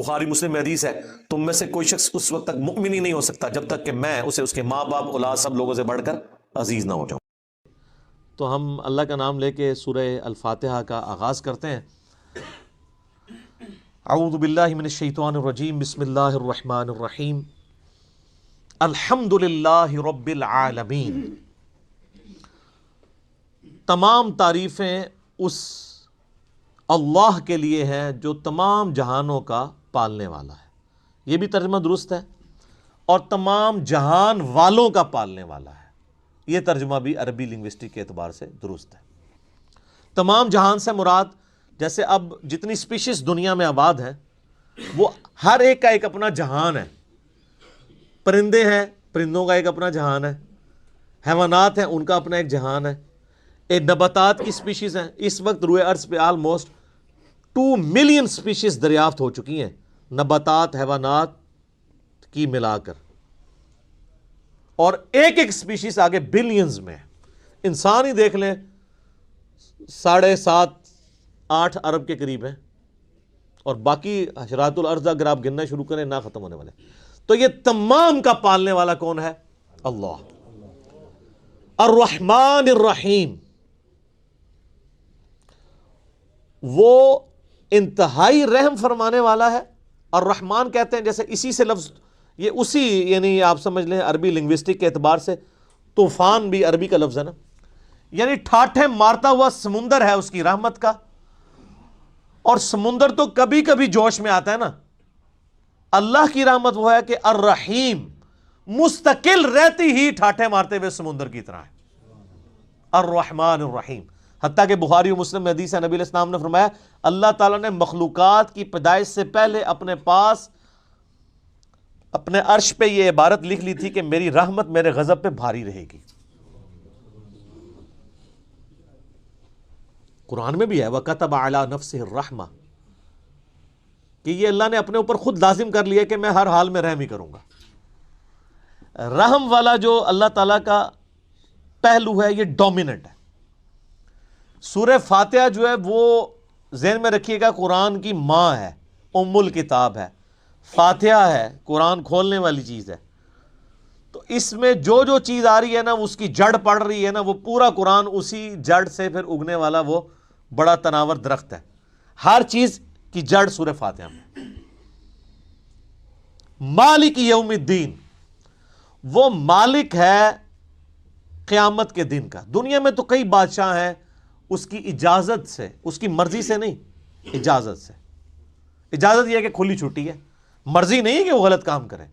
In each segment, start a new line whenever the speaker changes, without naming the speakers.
بخاری مسلم میں حدیث ہے، تم میں سے کوئی شخص اس وقت تک مؤمن ہی نہیں ہو سکتا جب تک کہ میں اسے اس کے ماں باپ اولاد سب لوگوں سے بڑھ کر عزیز نہ ہو جاؤں۔
تو ہم اللہ کا نام لے کے سورہ الفاتحہ کا آغاز کرتے ہیں۔ اعوذ باللہ من الشیطان الرجیم، بسم اللہ الرحمن الرحیم، الحمد للہ رب العالمین۔ تمام تعریفیں اس اللہ کے لیے ہیں جو تمام جہانوں کا پالنے والا ہے، یہ بھی ترجمہ درست ہے، اور تمام جہان والوں کا پالنے والا ہے، یہ ترجمہ بھی عربی لنگوسٹک کے اعتبار سے درست ہے۔ تمام جہان سے مراد جیسے اب جتنی سپیشیز دنیا میں آباد ہیں وہ ہر ایک کا ایک اپنا جہان ہے۔ پرندے ہیں، پرندوں کا ایک اپنا جہان ہے، حیوانات ہیں، ان کا اپنا ایک جہان ہے، ایک نباتات کی سپیشیز ہیں۔ اس وقت روئے ارض پہ آلموسٹ 2 ملین سپیشیز دریافت ہو چکی ہیں، نباتات حیوانات کی ملا کر، اور ایک ایک سپیشیز آگے بلینز میں۔ انسان ہی دیکھ لیں 7.5-8 ارب کے قریب ہیں، اور باقی حشرات الارض اگر آپ گننا شروع کریں نہ ختم ہونے والے۔ تو یہ تمام کا پالنے والا کون ہے؟ اللہ۔ الرحمن الرحیم، وہ انتہائی رحم فرمانے والا ہے۔ الرحمن کہتے ہیں جیسے اسی سے لفظ، یہ اسی یعنی آپ سمجھ لیں عربی لنگوسٹک کے اعتبار سے طوفان بھی عربی کا لفظ ہے نا، یعنی ٹھاٹھے مارتا ہوا سمندر ہے اس کی رحمت کا۔ اور سمندر تو کبھی کبھی جوش میں آتا ہے نا، اللہ کی رحمت وہ ہے کہ الرحیم مستقل رہتی ہی ٹھاٹھے مارتے ہوئے سمندر کی طرح ہے، الرحمن الرحیم۔ حتیٰ کہ بخاری و مسلم میں حدیث ہے، نبی علیہ السلام نے فرمایا اللہ تعالیٰ نے مخلوقات کی پیدائش سے پہلے اپنے پاس اپنے عرش پہ یہ عبارت لکھ لی تھی کہ میری رحمت میرے غضب پہ بھاری رہے گی۔ قرآن میں بھی ہے وَكَتَبَ عَلَى نَفْسِهِ الرَّحْمَةِ، کہ یہ اللہ نے اپنے اوپر خود لازم کر لیا کہ میں ہر حال میں رحم ہی کروں گا۔ رحم والا جو اللہ تعالیٰ کا پہلو ہے یہ ڈومیننٹ ہے۔ سورہ فاتحہ جو ہے وہ ذہن میں رکھیے گا، قرآن کی ماں ہے، ام الکتاب ہے، فاتحہ ہے، قرآن کھولنے والی چیز ہے۔ تو اس میں جو جو چیز آ رہی ہے نا، اس کی جڑ پڑ رہی ہے نا، وہ پورا قرآن اسی جڑ سے پھر اگنے والا وہ بڑا تناور درخت ہے۔ ہر چیز کی جڑ سورہ فاتحہ میں۔ مالک یوم الدین، وہ مالک ہے قیامت کے دن کا۔ دنیا میں تو کئی بادشاہ ہیں، اس کی اجازت سے، اس کی مرضی سے نہیں، اجازت سے۔ اجازت یہ ہے کہ کھلی چھٹی ہے، مرضی نہیں ہے کہ وہ غلط کام کریں۔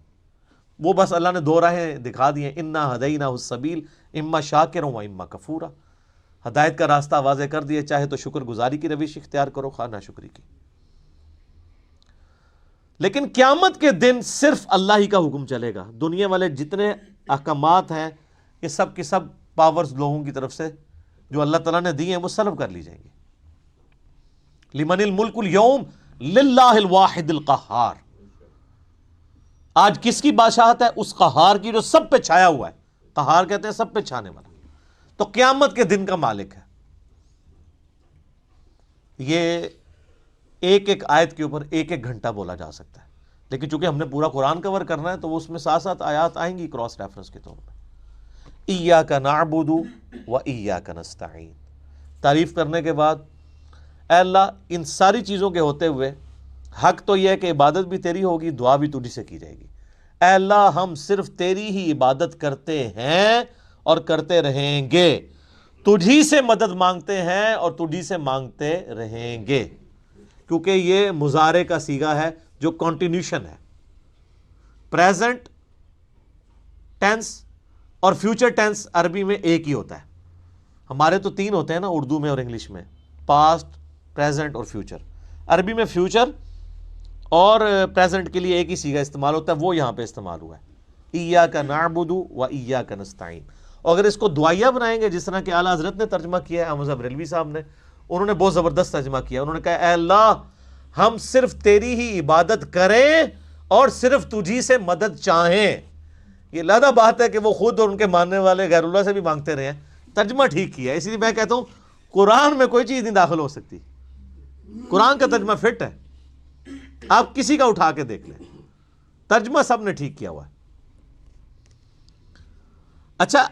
وہ بس اللہ نے 2 راہیں دکھا دی ہیں، انا ہدیناہ السبیل اما شاکرا و اما کفورا۔ ہدایت کا راستہ واضح کر دیا، چاہے تو شکر گزاری کی روش اختیار کرو، خواہ ناشکری کی۔ لیکن قیامت کے دن صرف اللہ ہی کا حکم چلے گا۔ دنیا والے جتنے احکامات ہیں یہ سب کی سب پاورز لوگوں کی طرف سے جو اللہ تعالیٰ نے دی ہیں وہ سلب کر لی جائیں گی۔ لمن الملک اليوم للہ الواحد القہار، آج کس کی بادشاہت ہے؟ اس قہار کی جو سب پہ چھایا ہوا ہے۔ قہار کہتے ہیں سب پہ چھانے والا۔ تو قیامت کے دن کا مالک ہے۔ یہ ایک ایک آیت کے اوپر ایک ایک گھنٹہ بولا جا سکتا ہے، لیکن چونکہ ہم نے پورا قرآن کور کرنا ہے تو اس میں 7 آیات آئیں گی کراس ریفرنس کے طور پر۔ ایاک نعبد و ایاک نستعین، تعریف کرنے کے بعد اے اللہ ان ساری چیزوں کے ہوتے ہوئے حق تو یہ ہے کہ عبادت بھی تیری ہوگی، دعا بھی تجھی سے کی جائے گی۔ اے اللہ ہم صرف تیری ہی عبادت کرتے ہیں اور کرتے رہیں گے، تجھی سے مدد مانگتے ہیں اور تجھی سے مانگتے رہیں گے، کیونکہ یہ مضارع کا صیغہ ہے جو کنٹینیوشن ہے۔ پریزنٹ ٹینس اور فیوچر ٹینس عربی میں ایک ہی ہوتا ہے، ہمارے تو 3 ہوتے ہیں نا اردو میں اور انگلش میں، پاسٹ، پریزنٹ اور فیوچر۔ عربی میں فیوچر اور پریزنٹ کے لیے ایک ہی صیغہ استعمال ہوتا ہے، وہ یہاں پہ استعمال ہوا ہے، ایاک نعبد و ایاک نستعین۔ اور اگر اس کو دعائیہ بنائیں گے جس طرح کہ اعلیٰ حضرت نے ترجمہ کیا ہے، احمد بریلوی صاحب نے، انہوں نے بہت زبردست ترجمہ کیا۔ انہوں نے کہا اے اللہ ہم صرف تیری ہی عبادت کریں اور صرف تجھی سے مدد چاہیں۔ یہ علیحدہ بات ہے کہ وہ خود اور ان کے ماننے والے غیر اللہ سے بھی مانگتے رہے ہیں، ترجمہ ٹھیک کیا ہے۔ اسی لیے میں کہتا ہوں قرآن میں کوئی چیز نہیں داخل ہو سکتی، قرآن کا ترجمہ فٹ ہے۔ آپ کسی کا اٹھا کے دیکھ لیں، ترجمہ سب نے ٹھیک کیا ہوا ہے۔ اچھا،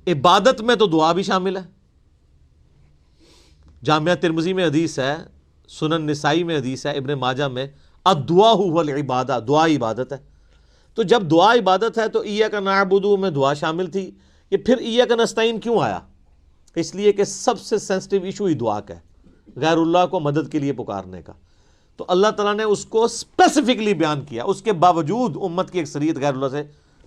عبادت میں تو دعا بھی شامل ہے۔ جامعہ ترمذی میں حدیث ہے، سنن نسائی میں حدیث ہے، ابن ماجہ میں، الدعاء هو العبادہ، دعا عبادت ہے۔ تو جب دعا عبادت ہے تو ایاک نعبد میں دعا شامل تھی، یہ پھر ایاک نستعین کیوں آیا؟ اس لیے کہ سب سے سینسٹیو ایشو ہی دعا کا ہے، غیر اللہ کو مدد کے لیے پکارنے کا۔ تو اللہ تعالیٰ نے اس کو اسپیسیفکلی بیان کیا، اس کے باوجود امت کی اکثریت غیر اللہ سے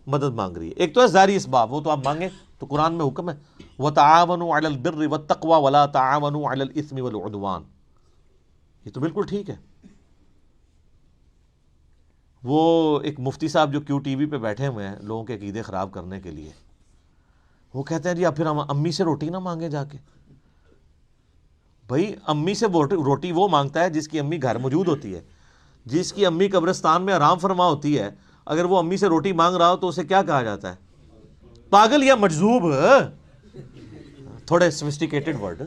مدد مانگ رہی ہے۔ ایک تو ہے ظاہری اسباب، وہ تو آپ مانگیں، تو قرآن میں حکم ہے وَتَعَاوَنُوا عَلَى الْبِرِّ وَالتَّقْوَى وَلَا تَعَاوَنُوا عَلَى الْإِثْمِ وَالْعُدْوَانِ، یہ تو بالکل ٹھیک ہے۔ وہ ایک مفتی صاحب جو کیو ٹی وی پہ بیٹھے ہوئے ہیں لوگوں کے عقیدے خراب کرنے کے لیے، وہ کہتے ہیں جی اب پھر ہم امی سے روٹی نہ مانگے جا کے۔ بھائی امی سے روٹی وہ مانگتا ہے جس کی امی گھر موجود ہوتی ہے، جس کی امی قبرستان میں آرام فرما ہوتی ہے۔ اگر وہ امی سے روٹی مانگ رہا ہو تو اسے کیا کہا جاتا ہے؟ پاگل یا مجذوب، تھوڑے سوفسٹیکیٹڈ ورڈ،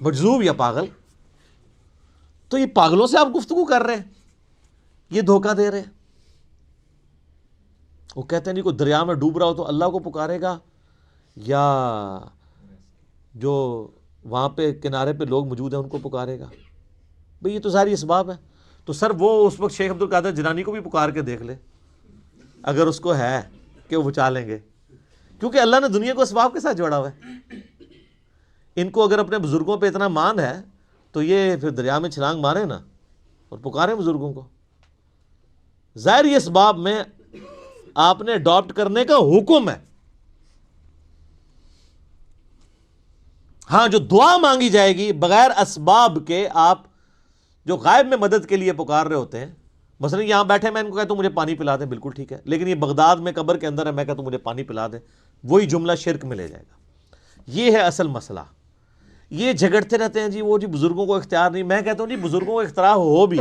مجذوب یا پاگل۔ تو یہ پاگلوں سے آپ گفتگو کر رہے ہیں، یہ دھوکہ دے رہے ہیں۔ وہ کہتے ہیں جی کوئی دریا میں ڈوب رہا ہو تو اللہ کو پکارے گا، یا جو وہاں پہ کنارے پہ لوگ موجود ہیں ان کو پکارے گا؟ بھئی یہ تو ظاہری اسباب ہے۔ تو سر وہ اس وقت شیخ عبد القادر جیلانی کو بھی پکار کے دیکھ لے، اگر اس کو ہے کہ وہ بچا لیں گے، کیونکہ اللہ نے دنیا کو اسباب کے ساتھ جوڑا ہوا ہے۔ ان کو اگر اپنے بزرگوں پہ اتنا مان ہے تو یہ پھر دریا میں چھلانگ مارے نا اور پکارے بزرگوں کو۔ ظاہری اسباب میں آپ نے اڈاپٹ کرنے کا حکم ہے۔ ہاں، جو دعا مانگی جائے گی بغیر اسباب کے، آپ جو غائب میں مدد کے لیے پکار رہے ہوتے ہیں، مثلا یہاں بیٹھے میں ان کو کہتا ہوں مجھے پانی پلا دیں، بالکل ٹھیک ہے، لیکن یہ بغداد میں قبر کے اندر ہے، میں کہتا ہوں مجھے پانی پلا دیں، وہی جملہ شرک میں لے جائے گا۔ یہ ہے اصل مسئلہ۔ یہ جھگڑتے رہتے ہیں جی وہ جی بزرگوں کو اختیار نہیں۔ میں کہتا ہوں جی بزرگوں کو اختیار ہو بھی،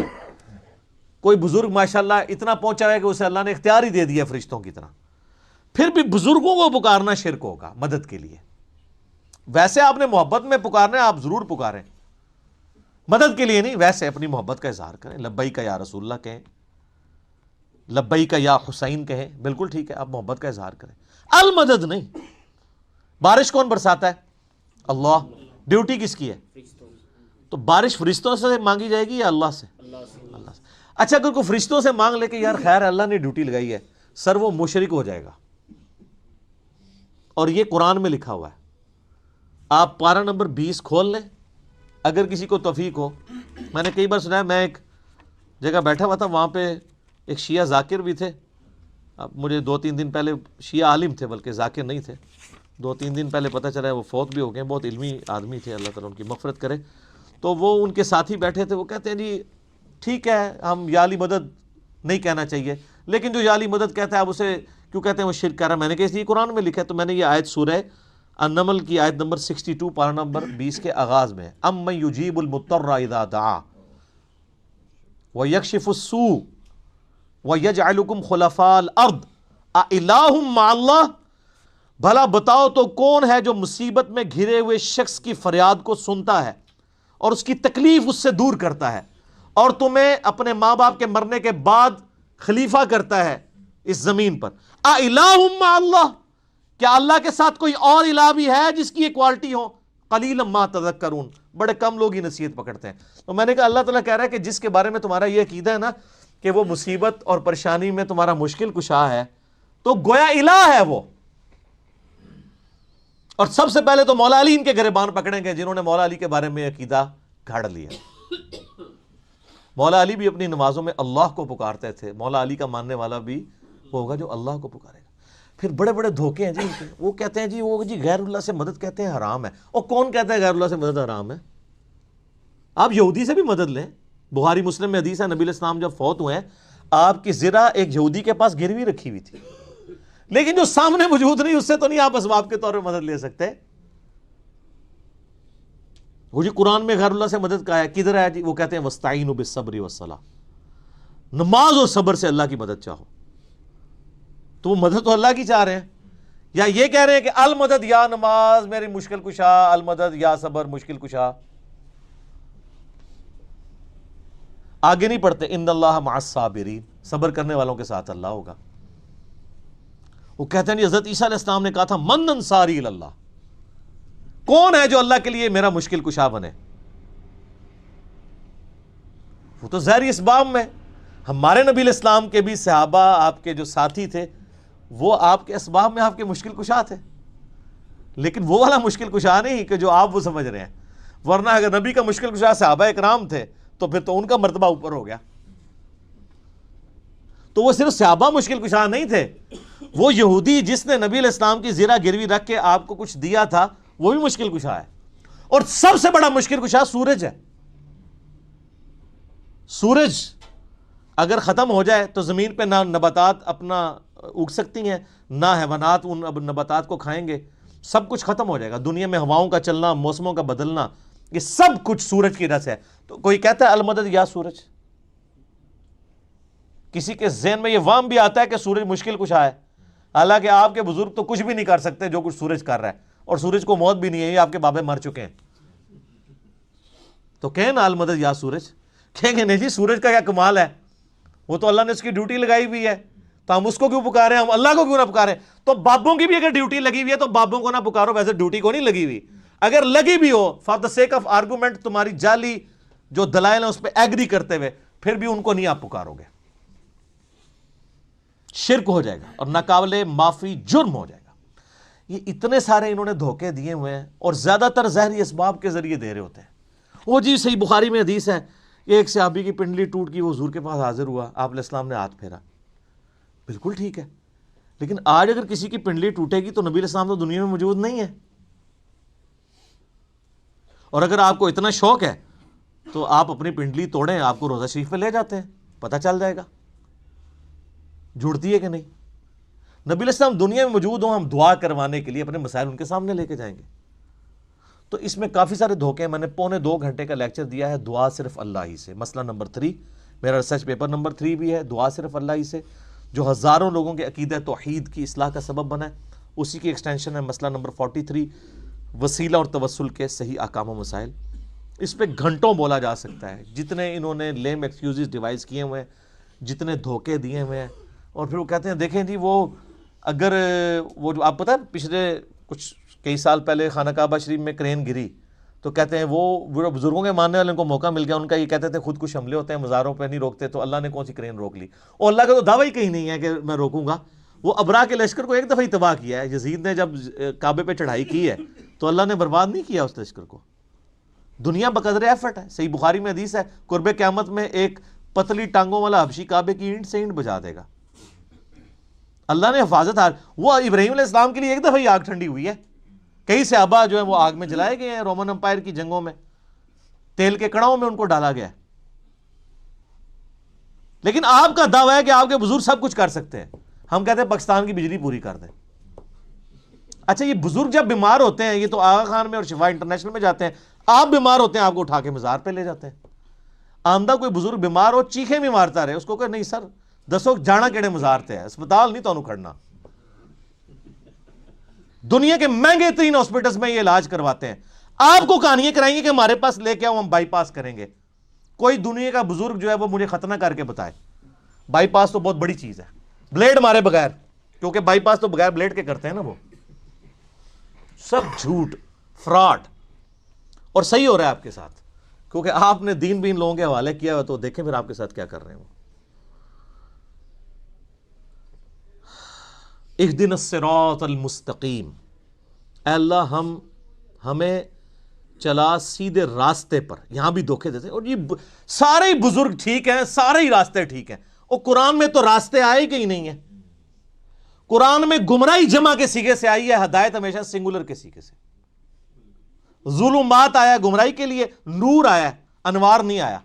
کوئی بزرگ ماشاءاللہ اتنا پہنچا ہے کہ اسے اللہ نے اختیار ہی دے دیا فرشتوں کی طرح، پھر بھی بزرگوں کو پکارنا شرک ہوگا مدد کے لیے۔ ویسے آپ نے محبت میں پکارنا ہے، آپ ضرور پکاریں، مدد کے لیے نہیں، ویسے اپنی محبت کا اظہار کریں، لبیک یا رسول اللہ کہیں، لبیک یا حسین کہیں، بالکل ٹھیک ہے، آپ محبت کا اظہار کریں، المدد نہیں۔ بارش کون برساتا ہے؟ اللہ۔ ڈیوٹی کس کی ہے؟ تو بارش فرشتوں سے مانگی جائے گی یا اللہ سے؟ اللہ سے۔ اچھا اگر کوئی فرشتوں سے مانگ لے کہ یار خیر اللہ نے ڈیوٹی لگائی ہے، سر وہ مشرک ہو جائے گا، اور یہ قرآن میں لکھا ہوا ہے۔ آپ پارہ نمبر 20 کھول لیں اگر کسی کو توفیق ہو۔ میں نے کئی بار سنا ہے، میں ایک جگہ بیٹھا ہوا تھا، وہاں پہ ایک شیعہ ذاکر بھی تھے۔ اب مجھے 2-3 دن پہلے، شیعہ عالم تھے بلکہ ذاکر نہیں تھے، 2-3 دن پہلے پتہ چلا ہے وہ فوت بھی ہو گئے، بہت علمی آدمی تھے، اللہ تعالیٰ ان کی مغفرت کرے۔ تو وہ ان کے ساتھی بیٹھے تھے، وہ کہتے ہیں جی ٹھیک ہے ہم یا علی مدد نہیں کہنا چاہیے، لیکن جو یا علی مدد کہتا ہے آپ اسے کیوں کہتے ہیں وہ شرک کر رہا ہے؟ میں نے کہا اس لیے قرآن میں لکھا ہے۔ تو میں نے یہ آیت سورہ النمل کی آیت نمبر 62 پارہ نمبر 20 کے آغاز میں، امن یجیب المضطر اذا دعا ویکشف السوء ویجعلکم خلفاء الارض االہ مع اللہ، بھلا بتاؤ تو کون ہے جو مصیبت میں گھرے ہوئے شخص کی فریاد کو سنتا ہے اور اس کی تکلیف اس سے دور کرتا ہے، اور تمہیں اپنے ماں باپ کے مرنے کے بعد خلیفہ کرتا ہے اس زمین پر۔ االہ مع اللہ، کیا اللہ کے ساتھ کوئی اور الہ بھی ہے جس کی یہ کوالٹی ہو؟ قلیلا ما تذکرون، بڑے کم لوگ ہی نصیحت پکڑتے ہیں۔ تو میں نے کہا اللہ تعالیٰ کہہ رہا ہے کہ جس کے بارے میں تمہارا یہ عقیدہ ہے نا کہ وہ مصیبت اور پریشانی میں تمہارا مشکل کشا ہے، تو گویا الہ ہے وہ۔ اور سب سے پہلے تو مولا علی ان کے گریبان پکڑیں گے جنہوں نے مولا علی کے بارے میں عقیدہ گھاڑ لیا۔ مولا علی بھی اپنی نمازوں میں اللہ کو پکارتے تھے، مولا علی کا ماننے والا بھی ہوگا جو اللہ کو پکارے گا۔ پھر بڑے بڑے دھوکے ہیں جی، وہ کہتے ہیں جی وہ جی غیر اللہ سے مدد کہتے ہیں حرام ہے۔ اور کون کہتا ہے غیر اللہ سے مدد حرام ہے؟ آپ یہودی سے بھی مدد لیں، بخاری مسلم میں حدیث ہے نبی علیہ السلام جب فوت ہوئے ہیں آپ کی زرہ ایک یہودی کے پاس گروی رکھی ہوئی تھی، لیکن جو سامنے موجود نہیں اس سے تو نہیں آپ اسباب کے طور پہ مدد لے سکتے۔ وہ جی قرآن میں غیر اللہ سے مدد کہا ہے، کدھر ہے جی؟ وہ کہتے ہیں وَاسْتَعِینُوا بِالصَّبْرِ وَالصَّلَاةِ، نماز اور صبر سے اللہ کی مدد چاہو۔ تو وہ مدد تو اللہ کی چاہ رہے ہیں، یا یہ کہہ رہے ہیں کہ المدد یا نماز میری مشکل کشا، المدد یا صبر مشکل کشا۔ آگے نہیں پڑھتے ان اللہ مع الصابرین، صبر کرنے والوں کے ساتھ اللہ ہوگا۔ وہ کہتے ہیں حضرت عیسیٰ علیہ السلام نے کہا تھا من انصاری اللہ، کون ہے جو اللہ کے لیے میرا مشکل کشا بنے؟ وہ تو ظاہری اسباب میں، ہمارے نبی علیہ السلام کے بھی صحابہ آپ کے جو ساتھی تھے وہ آپ کے اسباب میں آپ کے مشکل کشا تھے، لیکن وہ والا مشکل کشا نہیں کہ جو آپ وہ سمجھ رہے ہیں، ورنہ اگر نبی کا مشکل کشا صحابہ اکرام تھے تو پھر تو ان کا مرتبہ اوپر ہو گیا۔ تو وہ صرف صحابہ مشکل کشا نہیں تھے، وہ یہودی جس نے نبی علیہ السلام کی زیرہ گروی رکھ کے آپ کو کچھ دیا تھا وہ بھی مشکل کشا ہے، اور سب سے بڑا مشکل کشا سورج ہے۔ سورج اگر ختم ہو جائے تو زمین پہ نہ نباتات اپنا اگ سکتی ہیں، نہ حیوانات ان نباتات کو کھائیں گے، سب کچھ ختم ہو جائے گا۔ دنیا میں ہواؤں کا چلنا، موسموں کا بدلنا، یہ سب کچھ سورج کی وجہ سے ہے۔ تو کوئی کہتا ہے المدد یا سورج، کسی کے ذہن میں یہ وہم بھی آتا ہے کہ سورج مشکل کشا ہے، حالانکہ آپ کے بزرگ تو کچھ بھی نہیں کر سکتے جو کچھ سورج کر رہا ہے، اور سورج کو موت بھی نہیں ہے، یہ آپ کے بابے مر چکے ہیں۔ تو کہیں نا المدد یا سورج، کہیں گے نہیں جی سورج کا کیا کمال ہے، وہ تو اللہ نے اس کی ڈیوٹی لگائی ہوئی ہے، تو ہم اس کو کیوں پکاریں، ہم اللہ کو کیوں نہ پکاریں؟ تو بابوں کی بھی اگر ڈیوٹی لگی ہوئی ہے تو بابوں کو نہ پکارو، ویسے ڈیوٹی کو نہیں لگی ہوئی، اگر لگی بھی ہو for the sake of argument, تمہاری جعلی جو دلائل ہیں اس پہ ایگری کرتے ہوئے، پھر بھی ان کو نہیں آپ پکارو گے، شرک ہو جائے گا اور ناقابل معافی جرم ہو جائے گا۔ یہ اتنے سارے انہوں نے دھوکے دیے ہوئے ہیں، اور زیادہ تر ظاہری اسباب کے ذریعے دے رہے ہوتے ہیں۔ وہ جی صحیح بخاری میں حدیث ہے، ایک صحابی کی پنڈلی ٹوٹ گئی، وہ حضور کے پاس حاضر ہوا، آپ علیہ السلام نے ہاتھ پھیرا، بالکل ٹھیک ہے، لیکن آج اگر کسی کی پنڈلی ٹوٹے گی تو نبی علیہ السلام تو دنیا میں موجود نہیں ہے، اور اگر آپ کو اتنا شوق ہے تو آپ اپنی پنڈلی توڑیں، آپ کو روزہ شریف پہ لے جاتے ہیں، پتہ چل جائے گا جڑتی ہے کہ نہیں۔ نبی علیہ السلام دنیا میں موجود ہوں، ہم دعا کروانے کے لیے اپنے مسائل ان کے سامنے لے کے جائیں گے۔ تو اس میں کافی سارے دھوکے، میں نے 2.25 گھنٹے کا لیکچر دیا ہے دعا صرف اللہ ہی سے، مسئلہ نمبر 3 میرا ریسرچ پیپر نمبر 3 بھی ہے، دعا صرف اللہ ہی سے، جو ہزاروں لوگوں کے عقیدہ توحید کی اصلاح کا سبب بنا ہے، اسی کی ایکسٹینشن ہے مسئلہ نمبر 43 وسیلہ اور توسل کے صحیح احکام و مسائل۔ اس پہ گھنٹوں بولا جا سکتا ہے، جتنے انہوں نے لیم ایکسکیوزز ڈیوائز کیے ہوئے ہیں، جتنے دھوکے دیے ہوئے ہیں، اور پھر وہ کہتے ہیں دیکھیں جی وہ اگر وہ جو آپ پتہ ہے پچھلے کچھ کئی سال پہلے خانہ کعبہ شریف میں کرین گری، تو کہتے ہیں وہ بزرگوں کے ماننے والوں کو موقع مل گیا، ان کا یہ کہتے تھے خود کچھ حملے ہوتے ہیں مزاروں پہ نہیں روکتے، تو اللہ نے کون سی کرین روک لی، اور اللہ کا تو دعویٰ ہی کہیں نہیں ہے کہ میں روکوں گا۔ وہ ابرا کے لشکر کو ایک دفعہ ہی تباہ کیا ہے، یزید نے جب کعبے پہ چڑھائی کی ہے تو اللہ نے برباد نہیں کیا اس لشکر کو، دنیا بقدر ایفرٹ ہے۔ صحیح بخاری میں حدیث ہے قرب قیامت میں ایک پتلی ٹانگوں والا حبشی کعبے کی اینٹ سے اینٹ بجا دے گا، اللہ نے حفاظت وہ ابراہیم علیہ السلام کے لیے ایک دفعہ ہی آگ ٹھنڈی ہوئی ہے، کئی صحابہ جو ہیں وہ آگ میں جلائے گئے ہیں، رومن امپائر کی جنگوں میں تیل کے کڑاؤں میں ان کو ڈالا گیا ہے، لیکن آپ کا دعویٰ ہے کہ آپ کے بزرگ سب کچھ کر سکتے ہیں، ہم کہتے ہیں پاکستان کی بجلی پوری کر دیں۔ اچھا یہ بزرگ جب بیمار ہوتے ہیں، یہ تو آغا خان میں اور شفا انٹرنیشنل میں جاتے ہیں، آپ بیمار ہوتے ہیں آپ کو اٹھا کے مزار پہ لے جاتے ہیں۔ آمدہ کوئی بزرگ بیمار ہو چیخیں بھی مارتا رہے، اس کو کہ نہیں سر دسو جانا کیڑے مزار تے ہے، اسپتال نہیں تو کھڑنا۔ دنیا کے مہنگے ترین ہاسپٹلز میں یہ علاج کرواتے ہیں، آپ کو کہانیاں کرائیں گے کہ ہمارے پاس لے کے آؤ ہم بائی پاس کریں گے۔ کوئی دنیا کا بزرگ جو ہے وہ مجھے ختنہ کر کے بتائے، بائی پاس تو بہت بڑی چیز ہے، بلیڈ مارے بغیر، کیونکہ بائی پاس تو بغیر بلیڈ کے کرتے ہیں نا، وہ سب جھوٹ فراڈ، اور صحیح ہو رہا ہے آپ کے ساتھ، کیونکہ آپ نے دین بین لوگوں کے حوالے کیا ہوا، تو دیکھیں پھر آپ کے ساتھ کیا کر رہے ہیں وہ۔ اہدنا الصراط المستقیم، اے اللہ ہمیں چلا سیدھے راستے پر۔ یہاں بھی دھوکے دیتے ہیں، اور یہ سارے ہی بزرگ ٹھیک ہیں، سارے ہی راستے ٹھیک ہیں، اور قرآن میں تو راستے آئے ہی کہیں نہیں ہیں۔ قرآن میں گمراہی جمع کے سیغے سے آئی ہے، ہدایت ہمیشہ سنگولر کے سیغے سے۔ ظلمات آیا گمراہی کے لیے، نور آیا انوار نہیں آیا۔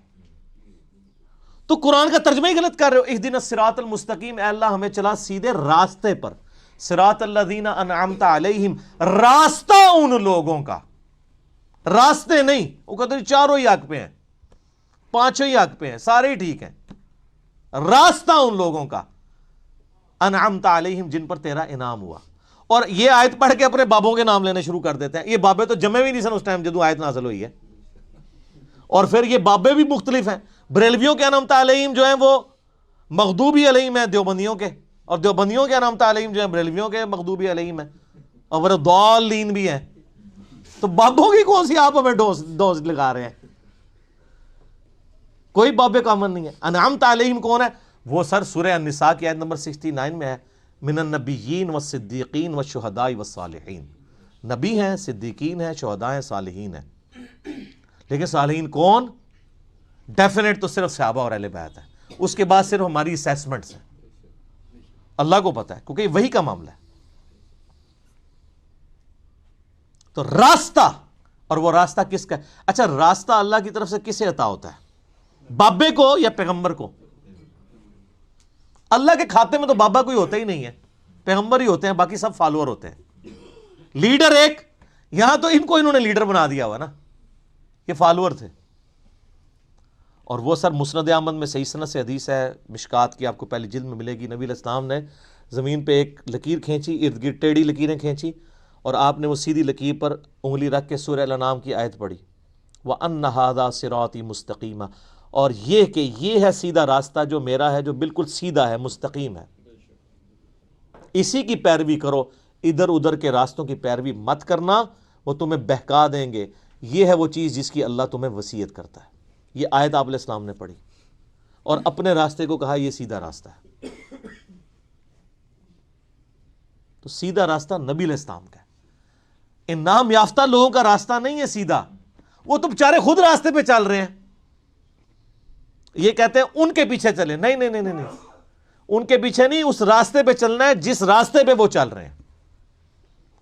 تو قرآن کا ترجمہ ہی غلط کر رہے ہو۔ اہدنا الصراط المستقیم، اے اللہ ہمیں چلا سیدھے راستے پر، صراط الذین انعمت علیہم، راستہ ان لوگوں کا، راستے نہیں، وہ کہتے ہیں چاروں ہی حق پہ ہیں، پانچوں ہی حق پہ ہیں، سارے ہی ٹھیک ہیں، راستہ ان لوگوں کا انعمت علیہم جن پر تیرا انعام ہوا۔ اور یہ آیت پڑھ کے اپنے بابوں کے نام لینے شروع کر دیتے ہیں، یہ بابے تو جمع بھی نہیں سن اس ٹائم جدوں آیت نازل ہوئی ہے، اور پھر یہ بابے بھی مختلف ہیں، بریلویوں کے انعمت علیہم جو ہیں وہ مغضوبی علیہم ہیں دیوبندیوں کے، اور دیوبندیوں کے انعمت علیہم جو ہیں بریلویوں کے مغضوبی علیہم ہیں، اور وہ ضالین بھی ہیں۔ تو بابوں کی کون سی آپ ہمیں ڈوز لگا رہے ہیں؟ کوئی باب کامن نہیں ہے۔ انعمت علیہم کون ہے؟ وہ سر سورہ النساء کی آیت نمبر 69 میں ہے، من النبیین والصدیقین والشہداء والصالحین۔ نبی ہیں، صدیقین ہیں، شہداء ہیں، صالحین ہیں۔ لیکن صالحین کون؟ ڈیفینیٹ تو صرف صحابہ اور اہل بیت ہے، اس کے بعد صرف ہماری اسیسمنٹس ہیں، اللہ کو پتہ ہے، کیونکہ وہی کا معاملہ ہے۔ تو راستہ، اور وہ راستہ کس کا ہے؟ اچھا، راستہ اللہ کی طرف سے کسے عطا ہوتا ہے؟ بابے کو یا پیغمبر کو؟ اللہ کے کھاتے میں تو بابا کوئی ہوتا ہی نہیں ہے، پیغمبر ہی ہوتے ہیں، باقی سب فالوور ہوتے ہیں۔ لیڈر ایک، یہاں تو ان کو انہوں نے لیڈر بنا دیا ہوا نا، یہ فالوور تھے۔ اور وہ سر مسند احمد میں صحیح سند سے حدیث ہے، مشکات کی آپ کو پہلی جلد میں ملے گی، نبی علیہ السلام نے زمین پہ ایک لکیر کھینچی، ارد گرد ٹیڑھی لکیریں کھینچی، اور آپ نے وہ سیدھی لکیر پر انگلی رکھ کے سورہ الانعام کی آیت پڑھی، وَأَنَّ هَذَا صِرَاطِي مُسْتَقِيمًا، اور یہ کہ یہ ہے سیدھا راستہ جو میرا ہے، جو بالکل سیدھا ہے، مستقیم ہے، اسی کی پیروی کرو، ادھر ادھر کے راستوں کی پیروی مت کرنا، وہ تمہیں بہکا دیں گے۔ یہ ہے وہ چیز جس کی اللہ تمہیں وصیت کرتا ہے۔ یہ آیت آپ علیہ السلام نے پڑھی اور اپنے راستے کو کہا یہ سیدھا راستہ ہے۔ تو سیدھا راستہ نبی علیہ السلام کا ہے، ان نام یافتہ لوگوں کا راستہ نہیں ہے سیدھا، وہ تو بیچارے خود راستے پہ چل رہے ہیں، یہ کہتے ہیں ان کے پیچھے چلے، نہیں نہیں نہیں نہیں، ان کے پیچھے نہیں، اس راستے پہ چلنا ہے جس راستے پہ وہ چل رہے ہیں،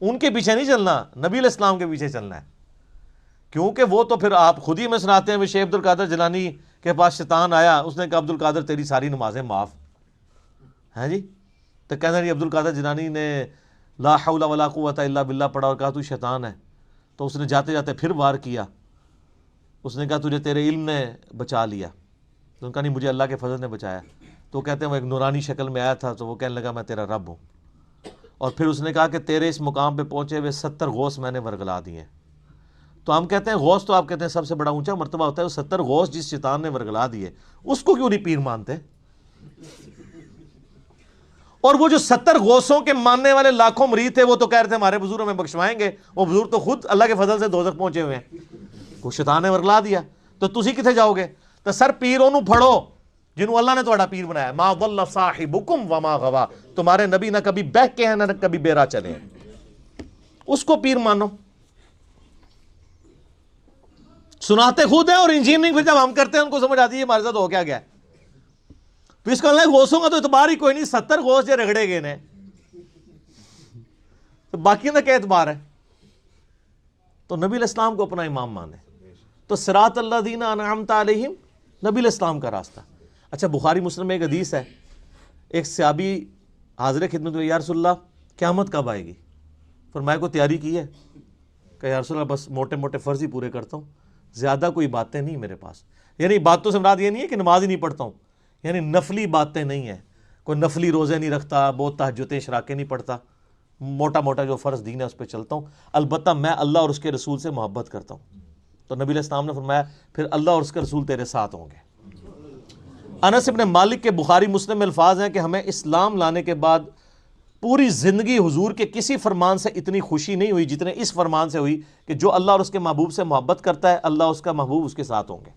ان کے پیچھے نہیں چلنا، نبی علیہ السلام کے پیچھے چلنا ہے۔ کیونکہ وہ تو پھر آپ خود ہی میں سناتے ہیں، شیخ عبد القادر جیلانی کے پاس شیطان آیا، اس نے کہا عبد القادر تیری ساری نمازیں معاف ہیں جی، تو کہنا نہیں، عبد القادر جیلانی نے لا حول ولا قوت الا باللہ پڑھا اور کہا تو شیطان ہے، تو اس نے جاتے جاتے پھر وار کیا، اس نے کہا تجھے تیرے علم نے بچا لیا، تو ان کا نہیں، مجھے اللہ کے فضل نے بچایا۔ تو کہتے ہیں وہ ایک نورانی شکل میں آیا تھا، تو وہ کہنے لگا میں تیرا رب ہوں، اور پھر اس نے کہا کہ تیرے اس مقام پہ پہنچے ہوئے 70 غوث میں نے ورگلا دیے۔ تو ہم کہتے ہیں غوث تو آپ کہتے ہیں سب سے بڑا اونچا مرتبہ ہوتا ہے، وہ 70 غوث جس شیطان نے ورگلا دیے اس کو کیوں نہیں پیر مانتے؟ اور وہ جو 70 غوثوں کے ماننے والے لاکھوں مرید تھے، وہ تو کہہ رہے تھے ہمارے بزرگ ہمیں بخشوائیں گے، وہ بزرگ تو خود اللہ کے فضل سے دوزخ پہنچے ہوئے ہیں، وہ شیطان نے ورگلا دیا، تو تسی کتنے جاؤ گے؟ تو سر پیروں نو پھڑو جنہوں اللہ نے تہاڈا پیر بنایا، ما ضل صاحبکم وما غوا، تمہارے نبی نہ کبھی بہک کے ہیں نہ کبھی بیرا چلے ہیں، اس کو پیر مانو۔ سناتے خود ہیں، اور انجینئرنگ پھر جب ہم کرتے ہیں ان کو سمجھ آتی ہے ہمارے ساتھ ہو کیا گیا، تو اس کا اللہ غوثوں کا تو اعتبار ہی کوئی نہیں، 70 غوث جو رگڑے گئے نے، تو باقی کا کیا اعتبار ہے؟ تو نبی علیہ السلام کو اپنا امام مانے۔ تو صراط الذین انعمت علیہم نبی علیہ السلام کا راستہ۔ اچھا، بخاری مسلم میں ایک حدیث ہے، ایک صحابی حاضر خدمت میں، یا رسول اللہ قیامت کب آئے گی؟ فرمایا کو تیاری کی ہے؟ کہ یا رسول اللہ بس موٹے موٹے فرض ہی پورے کرتا ہوں، زیادہ کوئی باتیں نہیں میرے پاس۔ یعنی باتوں سے مراد یہ نہیں ہے کہ نماز ہی نہیں پڑھتا ہوں، یعنی نفلی باتیں نہیں ہیں، کوئی نفلی روزے نہیں رکھتا، بہت تہجدیں اشراقیں نہیں پڑھتا، موٹا موٹا جو فرض دین ہے اس پہ چلتا ہوں، البتہ میں اللہ اور اس کے رسول سے محبت کرتا ہوں۔ تو نبی علیہ السلام نے فرمایا پھر اللہ اور اس کے رسول تیرے ساتھ ہوں گے۔ انس ابن مالک کے بخاری مسلم میں الفاظ ہیں کہ ہمیں اسلام لانے کے بعد پوری زندگی حضور کے کسی فرمان سے اتنی خوشی نہیں ہوئی جتنے اس فرمان سے ہوئی کہ جو اللہ اور اس کے محبوب سے محبت کرتا ہے، اللہ اس کا محبوب اس کے ساتھ ہوں گے۔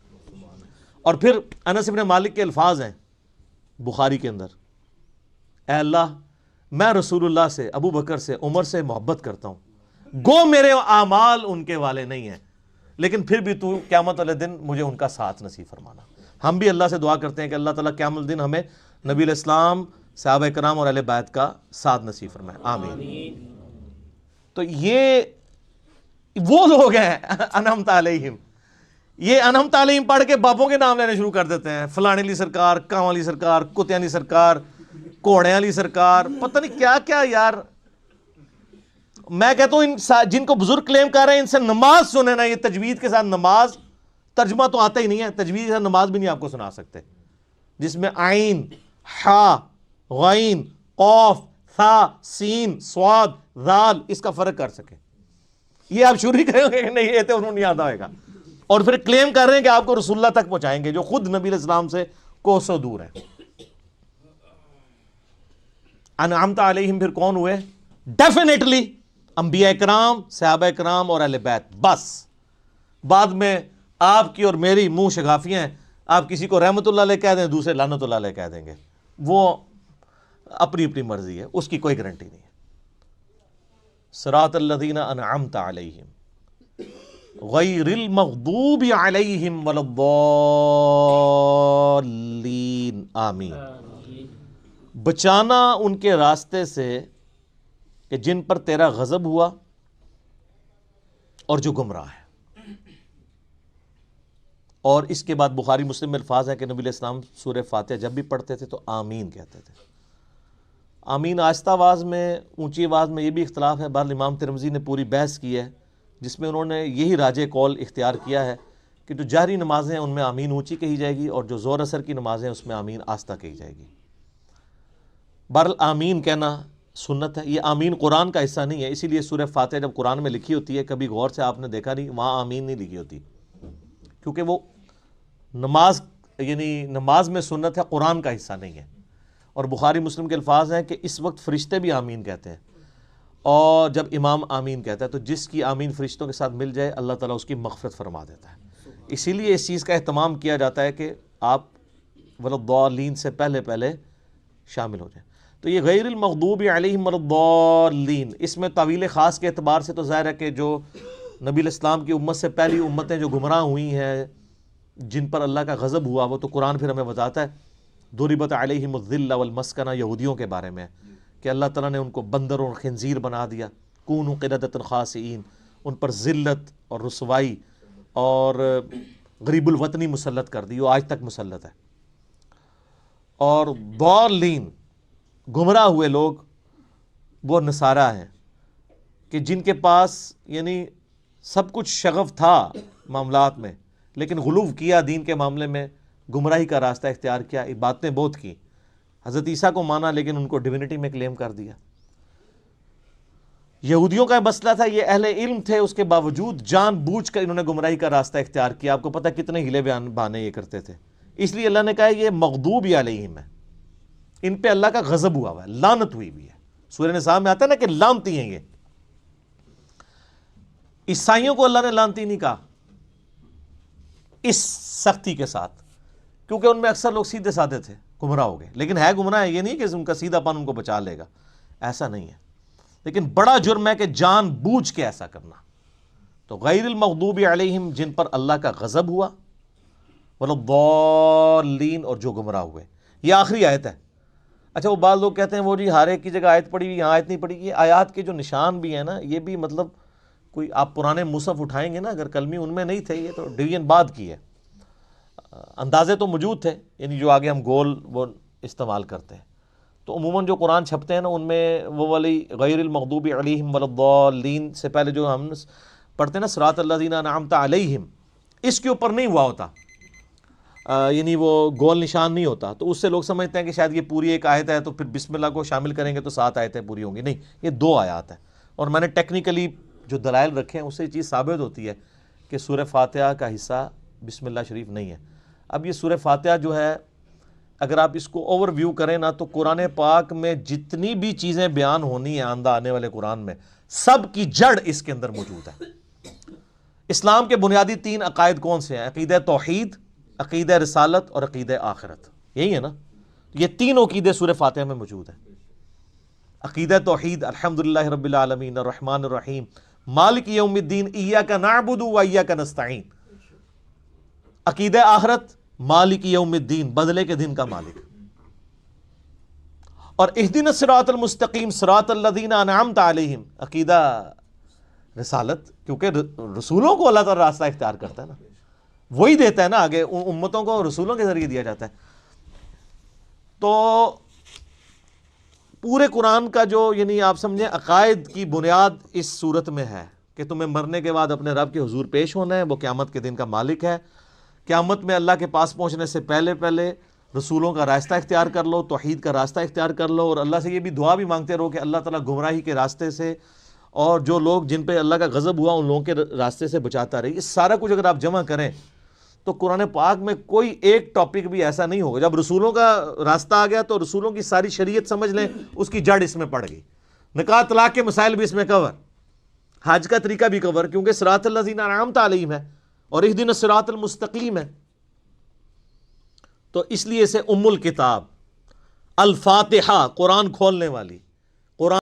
اور پھر انس ابن مالک کے الفاظ ہیں بخاری کے اندر، اے اللہ میں رسول اللہ سے، ابو بکر سے، عمر سے محبت کرتا ہوں، گو میرے اعمال ان کے والے نہیں ہیں، لیکن پھر بھی تو قیامت والے دن مجھے ان کا ساتھ نصیب فرمانا۔ ہم بھی اللہ سے دعا کرتے ہیں کہ اللہ تعالیٰ قیامت الدن ہمیں نبی علیہ السلام، صحابہ کرام اور اہل بیت کا ساتھ نصیب فرمائے، آمین۔ تو یہ وہ لوگ ہیں انعمت علیہم، یہ انعمت علیہم پڑھ کے بابوں کے نام لینے شروع کر دیتے ہیں، فلانے علی سرکار، کاں علی سرکار، کتے علی سرکار، کوڑے علی سرکار، پتہ نہیں کیا کیا یار۔ میں کہتا ہوں جن کو بزرگ کلیم کر رہے ہیں ان سے نماز سنیں نا، یہ تجوید کے ساتھ نماز، ترجمہ تو آتا ہی نہیں ہے، تجوید کے ساتھ نماز بھی نہیں آپ کو سنا سکتے، جس میں عین، حا، غین، قوف، ثا، سین، صاد، ذال اس کا فرق کر سکے۔ یہ آپ شروع ہی کریں گے کہ نہیں یہ تو انہوں نہیں آتا ہوئے گا، اور پھر کلیم کر رہے ہیں کہ آپ کو رسول اللہ تک پہنچائیں گے، جو خود نبی علیہ السلام سے کوسوں دور ہیں۔ انعمت علیہم پھر کون ہوئے؟ ڈیفینیٹلی انبیاء کرام، صحابہ کرام اور اہل بیت، بس بعد میں آپ کی اور میری منہ شگافیاں ہیں، آپ کسی کو رحمت اللہ علیہ کہہ دیں، دوسرے لعنت اللہ علیہ کہہ دیں گے، وہ اپنی اپنی مرضی ہے، اس کی کوئی گارنٹی نہیں ہے۔ صراط الذین انعمت علیہم غیر المغضوب علیہم ولا الضالین، آمین۔ بچانا ان کے راستے سے کہ جن پر تیرا غضب ہوا اور جو گمراہ ہے۔ اور اس کے بعد بخاری مسلم میں الفاظ ہے کہ نبی علیہ السلام سورہ فاتحہ جب بھی پڑھتے تھے تو آمین کہتے تھے۔ آمین آہستہ آواز میں، اونچی آواز میں، یہ بھی اختلاف ہے۔ بہرحال امام ترمذی نے پوری بحث کی ہے جس میں انہوں نے یہی راجح قول اختیار کیا ہے کہ جو جہری نمازیں ہیں ان میں آمین اونچی کہی جائے گی، اور جو زور اثر کی نمازیں ہیں اس میں آمین آہستہ کہی جائے گی۔ بہرحال آمین کہنا سنت ہے، یہ آمین قرآن کا حصہ نہیں ہے، اسی لیے سورہ فاتحہ جب قرآن میں لکھی ہوتی ہے کبھی غور سے آپ نے دیکھا نہیں وہاں آمین نہیں لکھی ہوتی، کیونکہ وہ نماز نماز میں سنت ہے، قرآن کا حصہ نہیں ہے۔ اور بخاری مسلم کے الفاظ ہیں کہ اس وقت فرشتے بھی آمین کہتے ہیں، اور جب امام آمین کہتا ہے تو جس کی آمین فرشتوں کے ساتھ مل جائے اللہ تعالیٰ اس کی مغفرت فرما دیتا ہے۔ اسی لیے اس چیز کا اہتمام کیا جاتا ہے کہ آپ ولضالین سے پہلے پہلے شامل ہو جائیں۔ تو یہ غیر المغضوب علیہم ولضالین، اس میں طویل خاص کے اعتبار سے تو ظاہر ہے کہ جو نبی علیہ السلام کی امت سے پہلی امتیں جو گمراہ ہوئی ہیں، جن پر اللہ کا غضب ہوا، وہ تو قرآن پھر ہمیں بتاتا ہے۔ ضربت علیہم الذلہ والمسکنہ یہودیوں کے بارے میں کہ اللہ تعالیٰ نے ان کو بندر اور خنزیر بنا دیا، کونوا قردۃ خاسئین، ان پر ذلت اور رسوائی اور غریب الوطنی مسلط کر دی، وہ آج تک مسلط ہے۔ اور ضالین، گمراہ ہوئے لوگ، وہ نصارہ ہیں کہ جن کے پاس سب کچھ شغف تھا معاملات میں، لیکن غلو کیا دین کے معاملے میں، گمراہی کا راستہ اختیار کیا، باتیں بہت کی، حضرت عیسیٰ کو مانا لیکن ان کو ڈیوینٹی میں کلیم کر دیا۔ یہودیوں کا مسئلہ تھا، یہ اہل علم تھے، اس کے باوجود جان بوجھ کر انہوں نے گمراہی کا راستہ اختیار کیا۔ آپ کو پتہ کتنے ہیلے بہانے یہ کرتے تھے، اس لیے اللہ نے کہا یہ مغضوب علیہم ہے، ان پہ اللہ کا غضب ہوا ہے، لعنت ہوئی بھی ہے۔ سورہ نساء میں آتا ہے نا کہ لعنتی ہیں یہ۔ عیسائیوں کو اللہ نے لعنتی نہیں کہا اس سختی کے ساتھ، کیونکہ ان میں اکثر لوگ سیدھے سادے تھے، گمراہ ہو گئے، لیکن ہے گمراہ ہے، یہ نہیں کہ ان کا سیدھا پن ان کو بچا لے گا، ایسا نہیں ہے۔ لیکن بڑا جرم ہے کہ جان بوجھ کے ایسا کرنا۔ تو غیر المغضوب علیہم، جن پر اللہ کا غضب ہوا، ولضالین، اور جو گمراہ ہوئے۔ یہ آخری آیت ہے۔ اچھا، وہ بعض لوگ کہتے ہیں وہ جی ہر ایک کی جگہ آیت پڑھی ہوئی، یہاں آیت نہیں پڑھی۔ یہ آیات کے جو نشان بھی ہیں نا، یہ بھی مطلب کوئی آپ پرانے مصحف اٹھائیں گے نا، اگر کلمی ان میں نہیں تھے، یہ تو ڈویژن بعد کی ہے۔ اندازے تو موجود تھے، جو آگے ہم گول وہ استعمال کرتے ہیں، تو عموماً جو قرآن چھپتے ہیں نا ان میں وہ والی غیر المغضوب علیہم ولضالین سے پہلے جو ہم پڑھتے ہیں نا صراط الذین انعمت علیہم، اس کے اوپر نہیں ہوا ہوتا، وہ گول نشان نہیں ہوتا، تو اس سے لوگ سمجھتے ہیں کہ شاید یہ پوری ایک آیت ہے تو پھر بسم اللہ کو شامل کریں گے تو 7 آیتیں پوری ہوں گی۔ نہیں، یہ 2 آیات ہیں، اور میں نے ٹیکنیکلی جو دلائل رکھے ہیں اس سے یہ چیز ثابت ہوتی ہے کہ سورہ فاتحہ کا حصہ بسم اللہ شریف نہیں ہے۔ اب یہ سورہ فاتحہ جو ہے، اگر آپ اس کو اوور ویو کریں نا، تو قرآن پاک میں جتنی بھی چیزیں بیان ہونی ہیں آئندہ آنے والے قرآن میں، سب کی جڑ اس کے اندر موجود ہے۔ اسلام کے بنیادی 3 عقائد کون سے ہیں؟ عقیدہ توحید، عقیدہ رسالت اور عقیدہ آخرت، یہی ہے نا؟ یہ تینوں عقیدے سورہ فاتحہ میں موجود ہیں۔ عقیدہ توحید، الحمدللہ رب العالمین الرحمن الرحیم مالک یوم الدین ایاک نعبد و ایاک نستعین۔ عقیدہ آخرت، مالک یوم الدین، بدلے کے دن کا مالک۔ اور اہدنا الصراط المستقیم صراط الذین انعمت علیہم، عقیدہ رسالت، کیونکہ رسولوں کو اللہ تعالیٰ راستہ اختیار کرتا ہے نا، وہی دیتا ہے نا آگے، امتوں کو رسولوں کے ذریعے دیا جاتا ہے۔ تو پورے قرآن کا جو آپ سمجھیں عقائد کی بنیاد اس صورت میں ہے کہ تمہیں مرنے کے بعد اپنے رب کے حضور پیش ہونا ہے، وہ قیامت کے دن کا مالک ہے۔ قیامت میں اللہ کے پاس پہنچنے سے پہلے پہلے رسولوں کا راستہ اختیار کر لو، توحید کا راستہ اختیار کر لو، اور اللہ سے یہ بھی دعا بھی مانگتے رہو کہ اللہ تعالیٰ گمراہی کے راستے سے اور جو لوگ جن پہ اللہ کا غضب ہوا ان لوگوں کے راستے سے بچاتا رہے. یہ سارا کچھ اگر آپ جمع کریں تو قرآن پاک میں کوئی ایک ٹاپک بھی ایسا نہیں ہوگا. جب رسولوں کا راستہ آ گیا تو رسولوں کی ساری شریعت سمجھ لیں اس کی جڑ اس میں پڑ گئی. نکاح طلاق کے مسائل بھی اس میں کور, حج کا طریقہ بھی کور, کیونکہ صراط الذین انعمت علیہم ہے اور اہدنا الصراط المستقیم ہے. تو اس لیے اسے ام الکتاب, الفاتحہ, قرآن کھولنے والی.